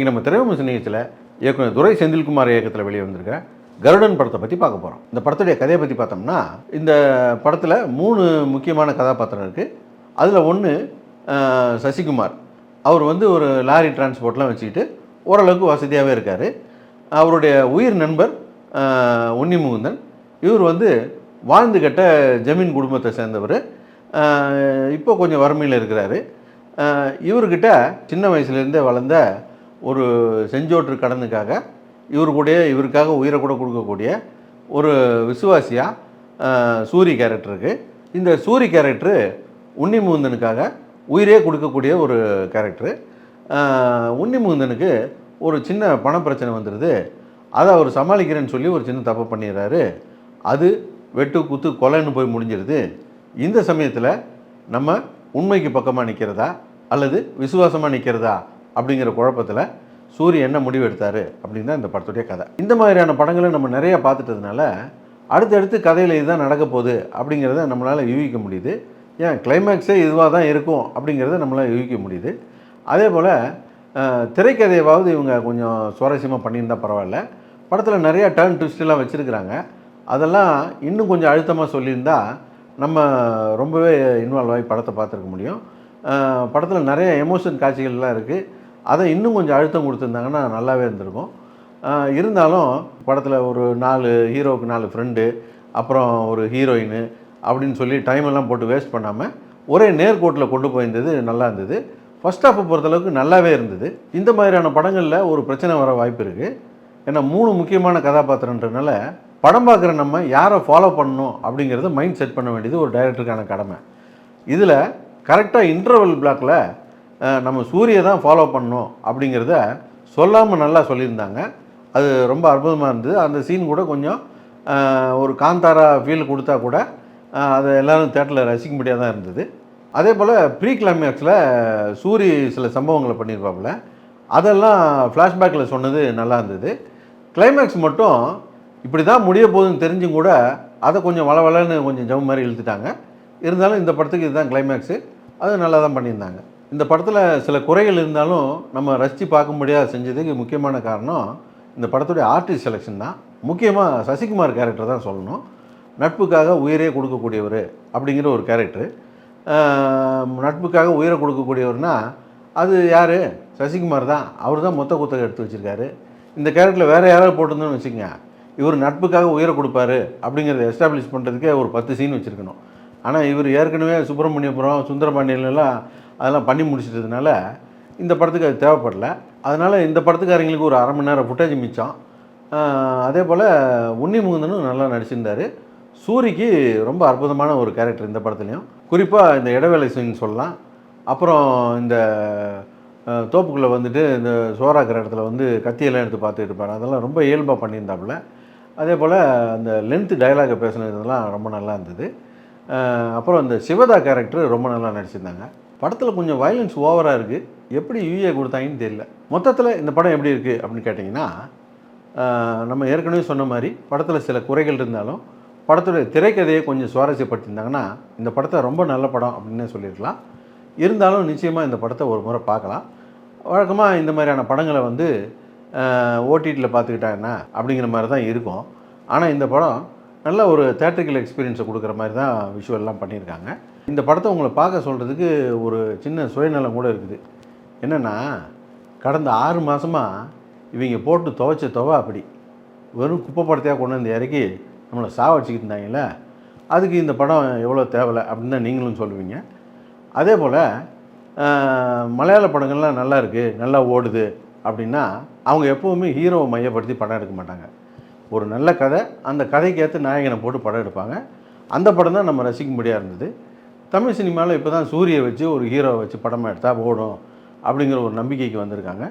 இங்கே நம்ம திரைவிமர்சன நிகழ்ச்சியில் இயக்குனர் துரை செந்தில்குமார் இயக்கத்தில் வெளியே வந்திருக்க கருடன் படத்தை பற்றி பார்க்க போகிறோம். இந்த படத்துடைய கதையை பற்றி பார்த்தோம்னா, இந்த படத்தில் 3 முக்கியமான கதாபாத்திரம் இருக்குது. அதில் ஒன்று சசிகுமார். அவர் ஒரு லாரி டிரான்ஸ்போர்ட்லாம் வச்சுக்கிட்டு ஓரளவுக்கு வசதியாகவே இருக்கார். அவருடைய உயிர் நண்பர் உன்னிமுகுந்தன். இவர் வாழ்ந்து கட்ட ஜமீன் குடும்பத்தை சேர்ந்தவர். இப்போ கொஞ்சம் வறுமையில் இருக்கிறாரு. இவர்கிட்ட சின்ன வயசுலேருந்தே வளர்ந்த ஒரு செஞ்சோற்று கடனுக்காக இவருக்காக உயிரை கூட கொடுக்கக்கூடிய ஒரு விசுவாசியாக சூரி கேரக்டர் இருக்குது. இந்த சூரி கேரக்டரு உன்னிமுகுந்தனுக்காக உயிரே கொடுக்கக்கூடிய ஒரு கேரக்டரு. உன்னிமுகுந்தனுக்கு ஒரு சின்ன பணப்பிரச்சனை வந்துடுது. அதை அவர் சமாளிக்கிறேன்னு சொல்லி ஒரு சின்ன தப்பு பண்ணிடுறாரு. அது வெட்டு குத்து கொலைன்னு போய் முடிஞ்சிருது. இந்த சமயத்தில் நம்ம உண்மைக்கு பக்கமாக நிற்கிறதா அல்லது விசுவாசமாக நிற்கிறதா அப்படிங்கிற குழப்பத்தில் சூரிய என்ன முடிவு எடுத்தார் அப்படின்னு தான் இந்த படத்துடைய கதை. இந்த மாதிரியான படங்களை நம்ம நிறையா பார்த்துட்டதுனால அடுத்தடுத்து கதையில் இதுதான் நடக்க போகுது அப்படிங்கிறத நம்மளால் யூகிக்க முடியுது. ஏன் கிளைமேக்ஸே இதுவாக தான் இருக்கும் அப்படிங்கிறத நம்மளால் யூகிக்க முடியுது. அதே போல் திரைக்கதையாவது இவங்க கொஞ்சம் சுவாரஸ்யமாக பண்ணியிருந்தால் பரவாயில்ல. படத்தில் நிறையா டர்ன் ட்விஸ்டெல்லாம் வச்சுருக்கிறாங்க. அதெல்லாம் இன்னும் கொஞ்சம் அழுத்தமாக சொல்லியிருந்தால் நம்ம ரொம்பவே இன்வால்வ் ஆகி படத்தை பார்த்துருக்க முடியும். படத்தில் நிறைய எமோஷன் காட்சிகள்லாம் இருக்குது. அதை இன்னும் கொஞ்சம் அழுத்தம் கொடுத்துருந்தாங்கன்னா நல்லாவே இருந்திருக்கும். இருந்தாலும் படத்தில் ஒரு 4 ஹீரோவுக்கு 4 ஃப்ரெண்டு, அப்புறம் ஒரு ஹீரோயின் அப்படின்னு சொல்லி டைமெல்லாம் போட்டு வேஸ்ட் பண்ணாமல் ஒரே நேர்கோட்டில் கொண்டு போயிருந்தது நல்லா இருந்தது. ஃபஸ்ட் ஹாஃபை பொறுத்தளவுக்கு நல்லாவே இருந்தது. இந்த மாதிரியான படங்களில் ஒரு பிரச்சனை வர வாய்ப்பு இருக்குது. ஏன்னா 3 முக்கியமான கதாபாத்திரன்றதுனால படம் பார்க்குற நம்ம யாரை ஃபாலோ பண்ணணும் அப்படிங்கிறத மைண்ட் செட் பண்ண வேண்டியது ஒரு டைரக்டருக்கான கடமை. இதில் கரெக்டாக இன்டர்வல் பிளாக்கில் நம்ம சூரியை தான் ஃபாலோ பண்ணணும் அப்படிங்கிறத சொல்லாமல் நல்லா சொல்லியிருந்தாங்க. அது ரொம்ப அற்புதமாக இருந்தது. அந்த சீன் கூட கொஞ்சம் ஒரு காந்தாரா ஃபீல் கொடுத்தா கூட அதை எல்லோரும் தேட்டரில் ரசிக்க முடியாத தான் இருந்தது. அதே போல் ப்ரீ கிளைமேக்ஸில் சூரி சில சம்பவங்களை பண்ணியிருப்பாப்புல, அதெல்லாம் ஃப்ளாஷ்பேக்கில் சொன்னது நல்லா இருந்தது. கிளைமேக்ஸ் மட்டும் இப்படி தான் முடிய போகுதுன்னு தெரிஞ்சும் கூட அதை கொஞ்சம் வளவலன்னு கொஞ்சம் ஜம் மாதிரி இழுத்துட்டாங்க. இருந்தாலும் இந்த படத்துக்கு இதுதான் கிளைமேக்ஸு, அது நல்லா தான் பண்ணியிருந்தாங்க. இந்த படத்தில் சில குறைகள் இருந்தாலும் நம்ம ரசித்து பார்க்க முடியாத செஞ்சதுக்கு முக்கியமான காரணம் இந்த படத்துடைய ஆர்டிஸ்ட் செலெக்ஷன் தான். முக்கியமாக சசிகுமார் கேரக்டர் தான் சொல்லணும். நட்புக்காக உயிரே கொடுக்கக்கூடியவர் அப்படிங்கிற ஒரு கேரக்டரு. நட்புக்காக உயிரை கொடுக்கக்கூடியவர்னா அது யார்? சசிகுமார் தான். அவர் தான் மொத்த குத்தகை எடுத்து வச்சுருக்காரு. இந்த கேரக்டரில் வேறு யாராவது போட்டிருந்தோன்னு வச்சுக்கோங்க, இவர் நட்புக்காக உயிரை கொடுப்பாரு அப்படிங்கிறத எஸ்டாப்ளிஷ் பண்ணுறதுக்கே ஒரு 10 சீன் வச்சுருக்கணும். ஆனால் இவர் ஏற்கனவே சுப்பிரமணியபுரம், சுந்தரபாண்டியன்லாம் அதெல்லாம் பண்ணி முடிச்சிட்டதுனால இந்த படத்துக்கு அது தேவைப்படல. அதனால் இந்த படத்துக்காரங்களுக்கு ஒரு அரை மணி நேரம் ஃபுட்டேஜ் மிச்சம். அதே போல் உன்னிமுகுந்தனும் நல்லா நடிச்சிருந்தார். சூரிக்கு ரொம்ப அற்புதமான ஒரு கேரக்டர் இந்த படத்துலையும். குறிப்பாக இந்த இடைவேளை சீன் சொல்லலாம். அப்புறம் இந்த தோப்புக்குள்ளே இந்த சோறாக்கிற இடத்துல கத்தியெல்லாம் எடுத்து பார்த்துட்டு இருப்பார். அதெல்லாம் ரொம்ப இயல்பாக பண்ணியிருந்தாப்புல. அதே போல் அந்த லென்த்து டைலாகை பேசுனதெல்லாம் ரொம்ப நல்லா இருந்தது. அப்புறம் இந்த சிவதா கேரக்டர் ரொம்ப நல்லா நடிச்சிருந்தாங்க. படத்தில் கொஞ்சம் வயலன்ஸ் ஓவராக இருக்குது. எப்படி யூஏ கொடுத்தாங்கன்னு தெரியல. மொத்தத்தில் இந்த படம் எப்படி இருக்குது அப்படின்னு கேட்டிங்கன்னா, நம்ம ஏற்கனவே சொன்ன மாதிரி படத்தில் சில குறைகள் இருந்தாலும் படத்துடைய திரைக்கதையை கொஞ்சம் சுவாரஸ்யப்படுத்தியிருந்தாங்கன்னா இந்த படத்தை ரொம்ப நல்ல படம் அப்படின்னே சொல்லியிருக்கலாம். இருந்தாலும் நிச்சயமாக இந்த படத்தை ஒரு முறை பார்க்கலாம். வழக்கமாக இந்த மாதிரியான படங்களை ஓடிடியில் பார்த்துக்கிட்டா என்ன அப்படிங்கிற மாதிரி தான் இருக்கும். ஆனால் இந்த படம் நல்ல ஒரு தேட்ரிக்கல் எக்ஸ்பீரியன்ஸை கொடுக்குற மாதிரி தான் விஷுவல்லாம் பண்ணியிருக்காங்க. இந்த படத்தை உங்களை பார்க்க சொல்கிறதுக்கு ஒரு சின்ன சுயநலம் கூட இருக்குது. என்னென்னா, கடந்த 6 மாதமாக இவங்க போட்டு துவைச்ச அப்படி வெறும் குப்பை படத்தையாக கொண்டு வந்து இறக்கி நம்மளை சாவடிச்சிக்கிட்டு இருந்தாங்கல்ல, அதுக்கு இந்த படம் எவ்வளோ தேவையில்லை அப்படின்னு தான் நீங்களும் சொல்லுவீங்க. அதே போல் மலையாள படங்கள்லாம் நல்லா இருக்குது, நல்லா ஓடுது அப்படின்னா அவங்க எப்போவுமே ஹீரோவை மையப்படுத்தி படம் எடுக்க மாட்டாங்க. ஒரு நல்ல கதை, அந்த கதைக்கு ஏற்ற நாயகனை போட்டு படம் எடுப்பாங்க. அந்த படம் தான் நம்ம ரசிக்க முடியாது இருந்தது. தமிழ் சினிமாவில் இப்போ தான் சூரியை வச்சு ஒரு ஹீரோவை வச்சு படமாக எடுத்தால் ஓடும் அப்படிங்கிற ஒரு நம்பிக்கைக்கு வந்திருக்காங்க.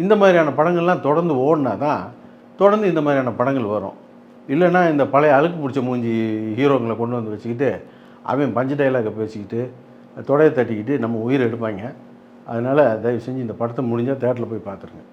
இந்த மாதிரியான படங்கள்லாம் தொடர்ந்து ஓடினா தான் தொடர்ந்து இந்த மாதிரியான படங்கள் வரும். இல்லைன்னா இந்த பழைய அழுக்கு பிடிச்ச மூஞ்சி ஹீரோங்களை கொண்டு வந்து வச்சுக்கிட்டு அவன் பஞ்சு டைலாகை பேசிக்கிட்டு தொடையை தட்டிக்கிட்டு நம்ம உயிரை எடுப்பாங்க. அதனால் தயவு செஞ்சு இந்த படத்தை முடிஞ்சால் தேட்டரில் போய் பார்த்துருங்க.